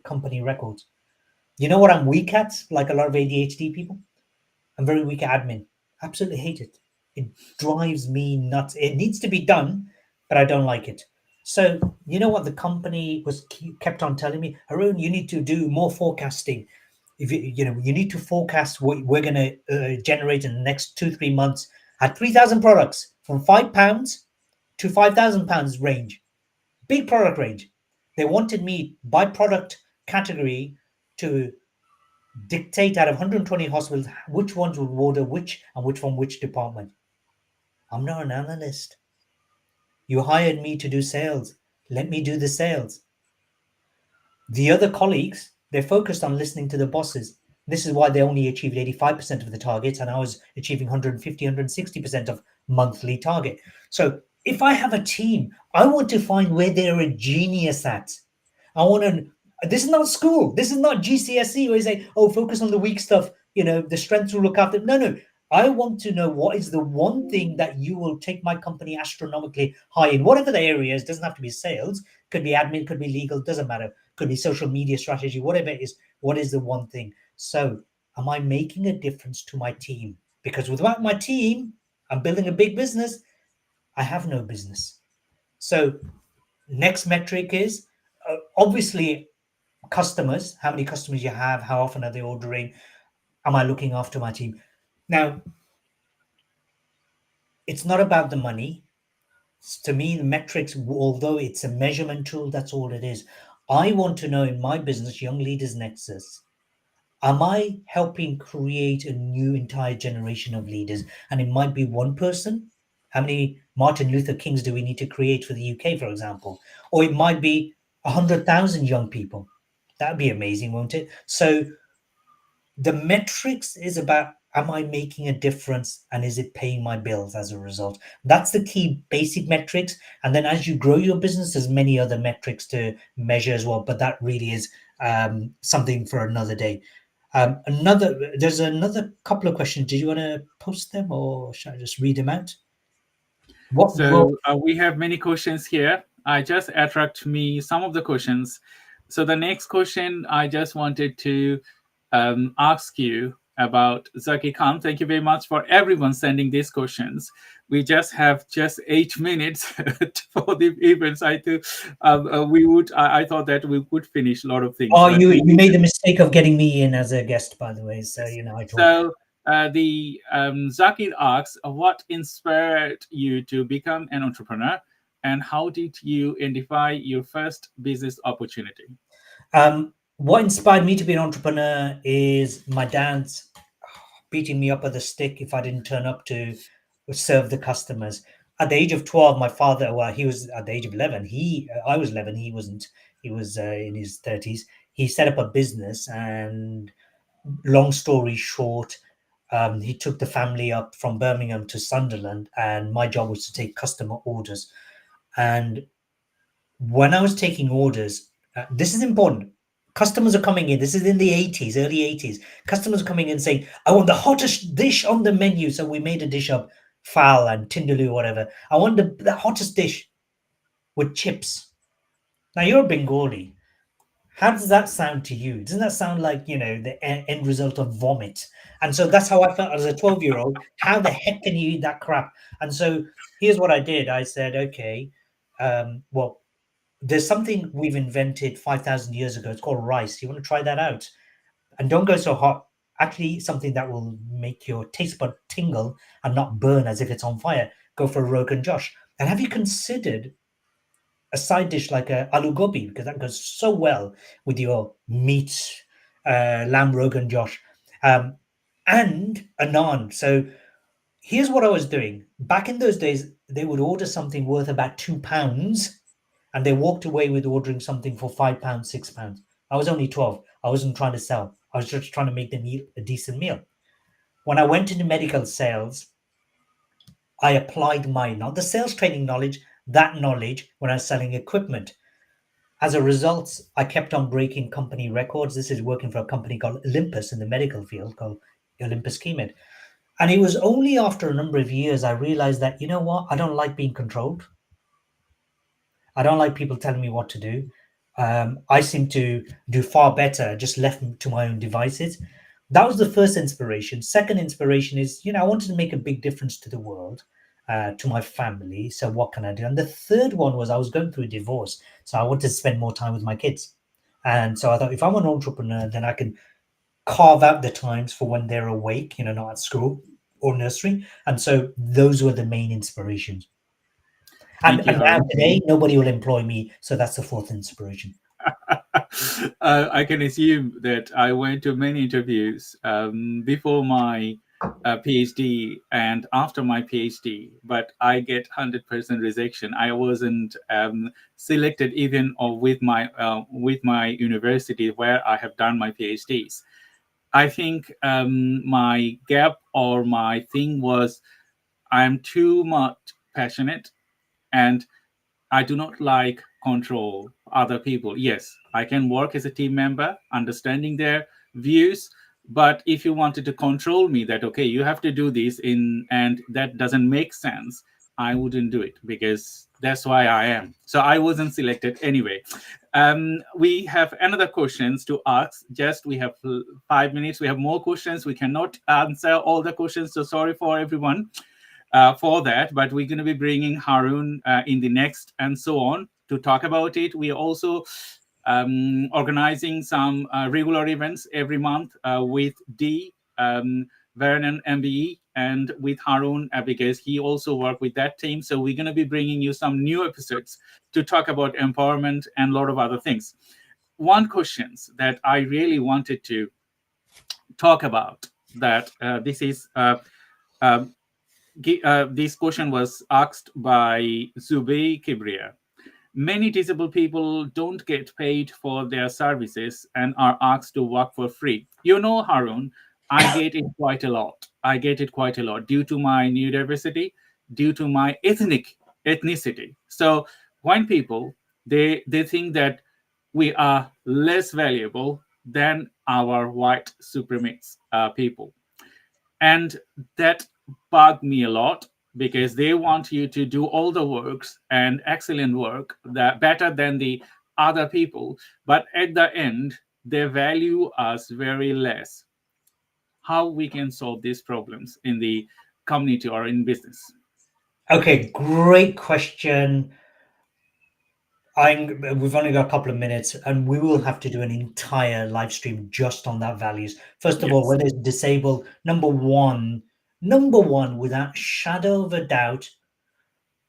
company records. You know what I'm weak at? Like a lot of ADHD people, I'm very weak at admin. Absolutely hate it. It drives me nuts. It needs to be done, but I don't like it. So you know what the company was kept on telling me, Arun, you need to do more forecasting. If you need to forecast what we're going to generate in the next 2-3 months. At 3,000 products from £5 to £5,000 range, big product range. They wanted me by product category to dictate out of 120 hospitals which ones would order which and which from which department. I'm not an analyst. You hired me to do sales. Let me do the sales. The other colleagues, They're focused on listening to the bosses. This is why they only achieved 85% of the targets, and I was achieving 150, 160% of monthly target. So if I have a team, I want to find where they're a genius at. I want to. This is not school. This is not GCSE where you say, "Oh, focus on the weak stuff." The strengths will look after. No, no. I want to know what is the one thing that you will take my company astronomically high in, whatever the area is. Doesn't have to be sales. Could be admin. Could be legal. Doesn't matter. Could be social media strategy. Whatever it is. What is the one thing? So, am I making a difference to my team? Because without my team, I'm building a big business. I have no business. So, next metric is obviously customers, how many customers you have, how often are they ordering, am I looking after my team? Now, it's not about the money. To me, the metrics, although it's a measurement tool, that's all it is. I want to know in my business, Young Leaders Nexus, am I helping create a new entire generation of leaders? And it might be one person. How many Martin Luther Kings do we need to create for the UK, for example? Or it might be 100,000 young people. That'd be amazing, won't it? So the metrics is about, am I making a difference and is it paying my bills as a result? That's the key basic metrics. And then as you grow your business, there's many other metrics to measure as well. But that really is something for another day. There's another couple of questions. Did you want to post them or should I just read them out? What role? So we have many questions here. I just attract me some of the questions. So the next question I just wanted to ask you about Zaki Khan. Thank you very much for everyone sending these questions. We just have just 8 minutes for the events. I think we would. I thought that we would finish a lot of things. Oh, But you made the mistake of getting me in as a guest, by the way. So I told. So the Zakir asks, what inspired you to become an entrepreneur, and how did you identify your first business opportunity? What inspired me to be an entrepreneur is my dad's beating me up with a stick if I didn't turn up to serve the customers. At the age of 12, my father, well, he was at the age of 11. I was 11. He wasn't. He was in his 30s. He set up a business, and long story short, he took the family up from Birmingham to Sunderland, and my job was to take customer orders. And when I was taking orders, this is important. Customers are coming in. This is in the 80s, early 80s. Customers are coming in saying, I want the hottest dish on the menu. So we made a dish of fowl and tindaloo, whatever. I want the hottest dish with chips. Now, you're a Bengali. How does that sound to you? Doesn't that sound like, the end result of vomit? And so that's how I felt as a 12-year-old. How the heck can you eat that crap? And so here's what I did. I said, okay, well, there's something we've invented 5,000 years ago. It's called rice. You want to try that out? And don't go so hot. Actually, eat something that will make your taste bud tingle and not burn as if it's on fire. Go for a Rogan Josh. And have you considered a side dish like a aloo gobi? Because that goes so well with your meat, lamb Rogan Josh, and a naan. So here's what I was doing. Back in those days, they would order something worth about £2 and they walked away with ordering something for £5, £6. I was only 12. I wasn't trying to sell. I was just trying to make them eat a decent meal. When I went into medical sales, I applied not the sales training knowledge, that knowledge when I was selling equipment. As a result, I kept on breaking company records. This is working for a company called Olympus in the medical field, called 𝐒𝐤𝐼𝐻. And it was only after a number of years I realized that, you know what, I don't like being controlled. I don't like people telling me what to do. I seem to do far better just left to my own devices. That was the first inspiration. Second inspiration is, I wanted to make a big difference to the world, to my family. So what can I do? And the third one was I was going through a divorce. So I wanted to spend more time with my kids. And so I thought, if I'm an entrepreneur, then I can carve out the times for when they're awake, not at school or nursery. And so those were the main inspirations. And Thank you, now Harun. today, nobody will employ me. So that's the fourth inspiration. I can assume that I went to many interviews before my PhD and after my PhD, but I get 100% rejection. I wasn't selected even or with my university where I have done my PhDs. I think my gap or my thing was I'm too much passionate, and I do not like control other people. Yes, I can work as a team member, understanding their views. But if you wanted to control me, that okay, you have to do this in, and that doesn't make sense, I wouldn't do it because that's why I am. So I wasn't selected anyway. We have another questions to ask. Just we have 5 minutes. We have more questions. We cannot answer all the questions. So sorry for everyone for that, but we're going to be bringing Harun in the next and so on to talk about it. We are also organizing some regular events every month with D, Vernon MBE, and with Harun because he also worked with that team. So we're going to be bringing you some new episodes to talk about empowerment and a lot of other things. One questions that I really wanted to talk about that um, this question was asked by 𝐒𝐲𝐽𝐝𝐝. Many disabled people don't get paid for their services and are asked to work for free. You know, Harun, I get it quite a lot. I get it quite a lot due to my neurodiversity, due to my ethnicity. So when people they think that we are less valuable than our white supremacists people, and that bugged me a lot because they want you to do all the works and excellent work that better than the other people, but at the end they value us very less. How we can solve these problems in the community or in business? Okay, great question. We've only got a couple of minutes, and we will have to do an entire live stream just on that values. First of all, Yes. whether it's disabled, number one, without shadow of a doubt,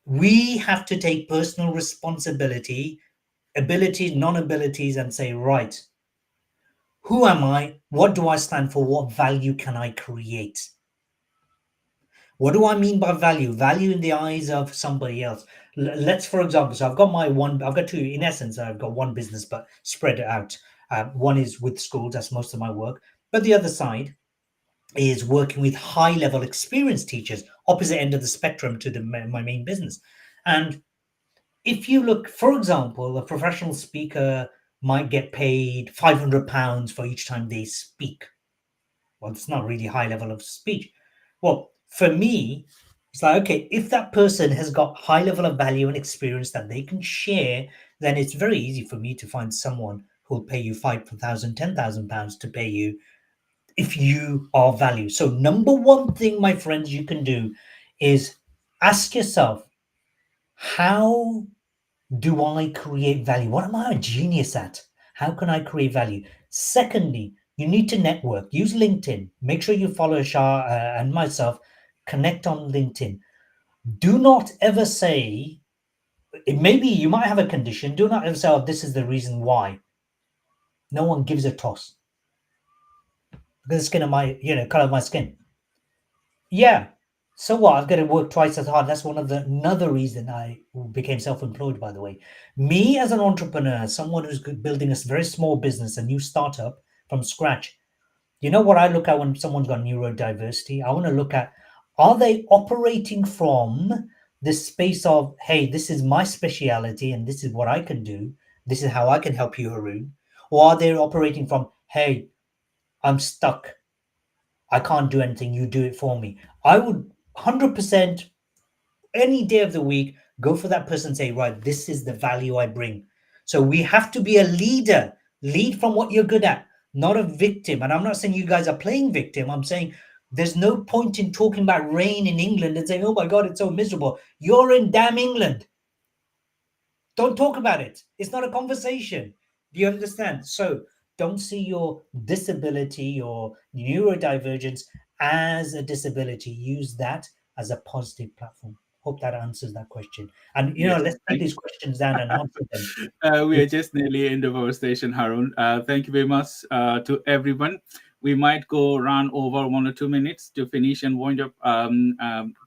we have to take personal responsibility, abilities, non-abilities, and say, right, who am I? What do I stand for? What value can I create? What do I mean by value? Value in the eyes of somebody else. Let's, for example, so I've got two, in essence, I've got one business, but spread it out. One is with schools, that's most of my work. But the other side is working with high level experienced teachers, opposite end of the spectrum to my main business. And if you look, for example, a professional speaker might get paid £500 for each time they speak. Well, it's not really high level of speech. Well, for me, it's like, okay, if that person has got high level of value and experience that they can share, then it's very easy for me to find someone who'll pay you £5,000, £10,000 to pay you if you are value. So, number one thing, my friends, you can do is ask yourself, how do I create value? What am I a genius at? How can I create value? Secondly, you need to network. Use LinkedIn. Make sure you follow Shah and myself. Connect on LinkedIn. Do not ever say, maybe you might have a condition. Do not ever say, oh, this is the reason why. No one gives a toss. Look at the skin of my, color of my skin. Yeah. So what? I've got to work twice as hard. That's another reason I became self-employed, by the way. Me as an entrepreneur, someone who's building a very small business, a new startup from scratch. You know what I look at when someone's got neurodiversity? I want to look at, are they operating from this space of, hey, this is my speciality and this is what I can do. This is how I can help you, Harun. Or are they operating from, hey, I'm stuck. I can't do anything. You do it for me. I would 100% any day of the week go for that person and say, right, this is the value I bring. So we have to be a leader. Lead from what you're good at, not a victim. And I'm not saying you guys are playing victim. I'm saying there's no point in talking about rain in England and saying, oh my God, it's so miserable. You're in damn England. Don't talk about it. It's not a conversation. Do you understand? So don't see your disability or neurodivergence as a disability. Use that as a positive platform. Hope that answers that question. And Yes. let's take these questions down and answer them. We are just nearly end of our station, Harun. Thank you very much to everyone. we might go run over 1 or 2 minutes to finish and wind up,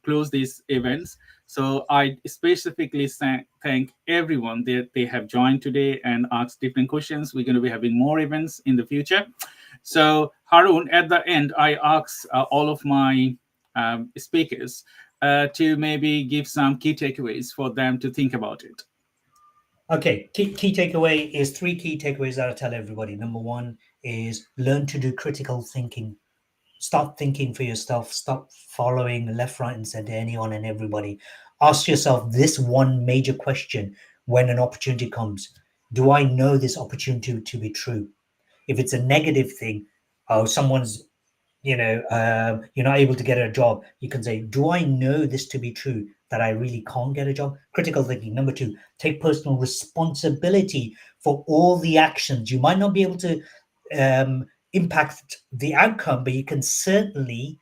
close these events. So I specifically thank everyone that they have joined today and asked different questions. We're going to be having more events in the future. So Harun, at the end, I ask all of my speakers to maybe give some key takeaways for them to think about it. Okay, key takeaway is three key takeaways that I tell everybody. Number one is learn to do critical thinking. Start thinking for yourself. Stop following left, right, and center anyone and everybody. Ask yourself this one major question when an opportunity comes. Do I know this opportunity to be true? If it's a negative thing, oh, someone's you're not able to get a job, you can say, do I know this to be true, that I really can't get a job? Critical thinking. Number two, take personal responsibility for all the actions. You might not be able to impact the outcome, but you can certainly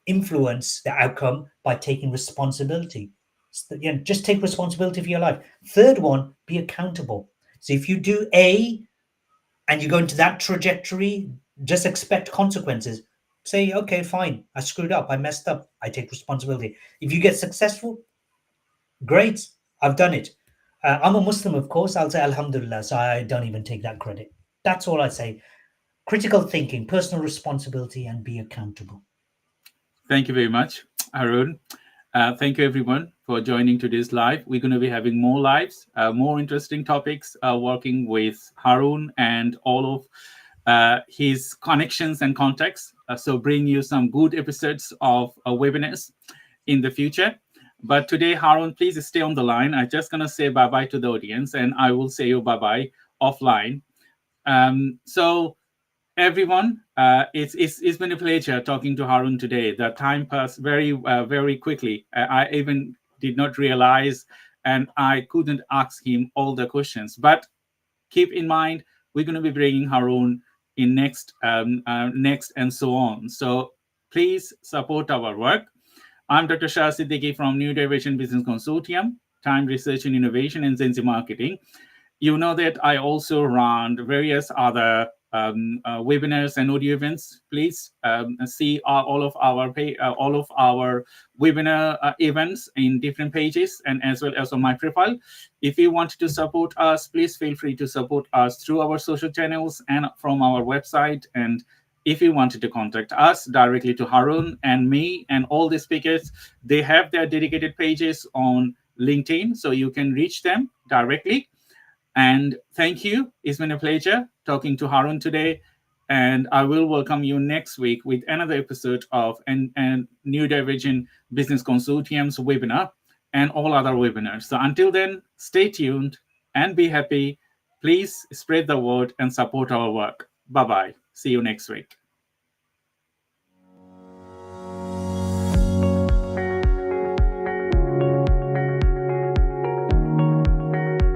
influence the outcome by taking responsibility. So, just take responsibility for your life. Third one, be accountable. So if you do A and you go into that trajectory, just expect consequences. Say, okay, fine, I screwed up, I messed up, I take responsibility. If you get successful, great, I've done it. I'm a Muslim, of course, I'll say Alhamdulillah, so I don't even take that credit. That's all I say. Critical thinking, personal responsibility, and be accountable. Thank you very much, Harun. Thank you, everyone, for joining today's live. We're going to be having more lives, more interesting topics, working with Harun and all of his connections and contacts. So bring you some good episodes of webinars in the future. But today, Harun, please stay on the line. I'm just going to say bye-bye to the audience, and I will say you bye-bye offline. So everyone, it's been a pleasure talking to Harun today. The time passed very quickly. I even did not realize, and I couldn't ask him all the questions. But keep in mind, we're going to be bringing Harun in next, and so on. So please support our work. I'm Dr. Shah from Neurodiversity Business Consortium, Time Research and Innovation, and 𝐂𝐚𝐡 Marketing. You know that I also run various other webinars and audio events. Please see all of our webinar events in different pages, and as well as on my profile. If you want to support us, please feel free to support us through our social channels and from our website. And if you wanted to contact us directly to Harun and me and all the speakers, they have their dedicated pages on LinkedIn, so you can reach them directly. And thank you. It's been a pleasure talking to Harun today. And I will welcome you next week with another episode of Neurodiversity Business Consortium's webinar and all other webinars. So until then, stay tuned and be happy. Please spread the word and support our work. Bye-bye. See you next week.